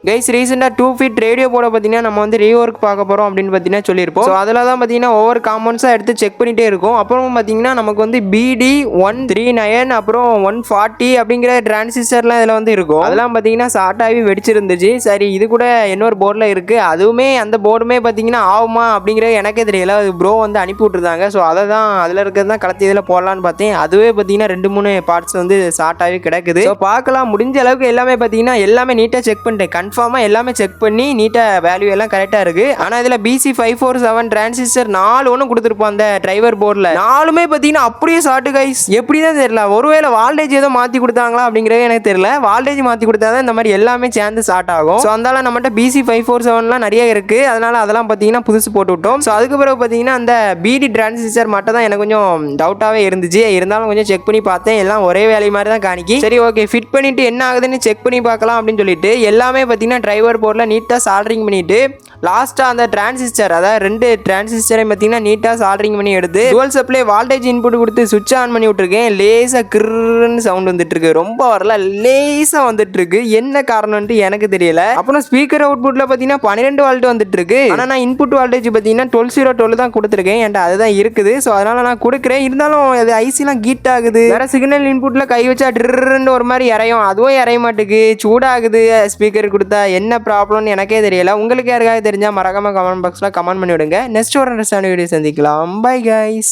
Guys ரீசெண்டாக 2 feet radio போர்டை பார்த்தீங்கன்னா நம்ம வந்து ரீஒர்க் பார்க்க போகிறோம் அப்படின்னு பார்த்தீங்கன்னா சொல்லியிருப்போம். ஸோ அதில் தான் பார்த்தீங்கன்னா ஒவ்வொரு காம்பவுண்ட்ஸாக எடுத்து செக் பண்ணிகிட்டே இருக்கும். அப்புறம் பார்த்தீங்கன்னா நமக்கு வந்து BD139 அப்புறம் 140 அப்படிங்கிற டிரான்சிஸ்டர்லாம் இதில் வந்து இருக்கும். அதெல்லாம் பார்த்தீங்கன்னா ஷார்ட் ஆகி வெடிச்சிருந்துச்சு. சரி இது கூட இன்னொரு போர்டில் இருக்குது, அதுவுமே அந்த போர்டுமே பார்த்தீங்கன்னா ஆகுமா அப்படிங்கிறது எனக்கே தெரியல. அது ப்ரோ வந்து அனுப்பி விட்டுருந்தாங்க. ஸோ அதை தான் அதில் இருக்கிறது தான் கலத்தி இதில் போடலான்னு பார்த்தேன். அதுவே பார்த்தீங்கன்னா 2-3 பார்ட்ஸ் வந்து ஷார்ட் ஆகி கிடக்குது. ஸோ பார்க்கலாம், முடிஞ்ச அளவுக்கு எல்லாமே பார்த்தீங்கன்னா எல்லாமே நீட்டாக செக் பண்ணிட்டேன். கன்ஃபார்மாக எல்லாமே செக் பண்ணி நீட்டாக வேல்யூ எல்லாம் கரெக்டாக இருக்குது. ஆனால் இதில் BC547 டிரான்சிஸ்டர் 4 ஒன்று கொடுத்துருப்போம் அந்த டிரைவர் போர்டில். 4மே பார்த்தீங்கன்னா அப்படியே ஷார்ட் கைஸ். எப்படி தான் தெரியல, ஒருவேளை வால்டேஜ் ஏதோ மாற்றி கொடுத்தாங்களா அப்படிங்கிறது எனக்கு தெரியல. வால்டேஜ் மாற்றி கொடுத்தா தான் இந்த மாதிரி எல்லாமே சேர்ந்து ஷார்ட் ஆகும். ஸோ அதனால நம்மகிட்ட BC547லாம் நிறைய இருக்குது. அதெல்லாம் பார்த்தீங்கன்னா புதுசு போட்டு விட்டோம். ஸோ அதுக்கு பிறகு பார்த்தீங்கன்னா அந்த BD டிரான்சிஸ்டர் மட்டும் தான் எனக்கு கொஞ்சம் டவுட்டாகவே இருந்துச்சு. இருந்தாலும் கொஞ்சம் செக் பண்ணி பார்த்தேன், எல்லாம் ஒரே வேலை மாதிரி தான் காணிக்கி. சரி ஓகே, ஃபிட் பண்ணிட்டு என்ன ஆகுதுன்னு செக் பண்ணி பார்க்கலாம் அப்படின்னு சொல்லிட்டு எல்லாமே பார்த்தீங்கன்னா டிரைவர் போர்டில் நீட்டாக சால்டரிங் பண்ணிட்டு லாஸ்ட்டாக அந்த டிரான்சிஸ்டர், அதாவது 2 டிரான்சிஸ்டரை பார்த்தீங்கன்னா நீட்டாக சால்டரிங் பண்ணி எடுத்து டுவல் சப்ளை வால்டேஜ் இன்புட் கொடுத்து சுவிட்ச் ஆன் பண்ணி விட்டுருக்கேன். லேசாக கிருன்னு சவுண்ட் வந்துட்டு இருக்கு, ரொம்ப வரல, லேசாக வந்துட்டு இருக்கு. என்ன காரணம்னு எனக்கு தெரியல. அப்புறம் ஸ்பீக்கர் அவுட்புட்டில் பார்த்தீங்கன்னா 12 வால்ட் வந்துட்டு இருக்கு. ஆனால் நான் இன்புட் வால்டேஜ் பார்த்தீங்கன்னா 12 தான் கொடுத்துருக்கேன். என்கிட்ட அதுதான் இருக்குது. ஸோ அதனால நான் கொடுக்குறேன். இருந்தாலும் அது ஐசிலாம் ஹீட் ஆகுது. வேற சிக்னல் இன்புட்டில் கை வச்சா ட்ரின்னு ஒரு மாதிரி இறையும், அதுவும் இறைய மாட்டுக்கு, சூடாகுது. ஸ்பீக்கர் கொடுத்தா என்ன ப்ராப்ளம்னு எனக்கே தெரியல. உங்களுக்கு யாருக்காவது தெரிஞ்சா மறக்காம கமெண்ட் பாக்ஸ்ல கமெண்ட் பண்ணி விடுங்க. நெக்ஸ்ட் ஒரு இன்ட்ரெஸ்டான வீடியோ சந்திக்கலாம். Bye guys.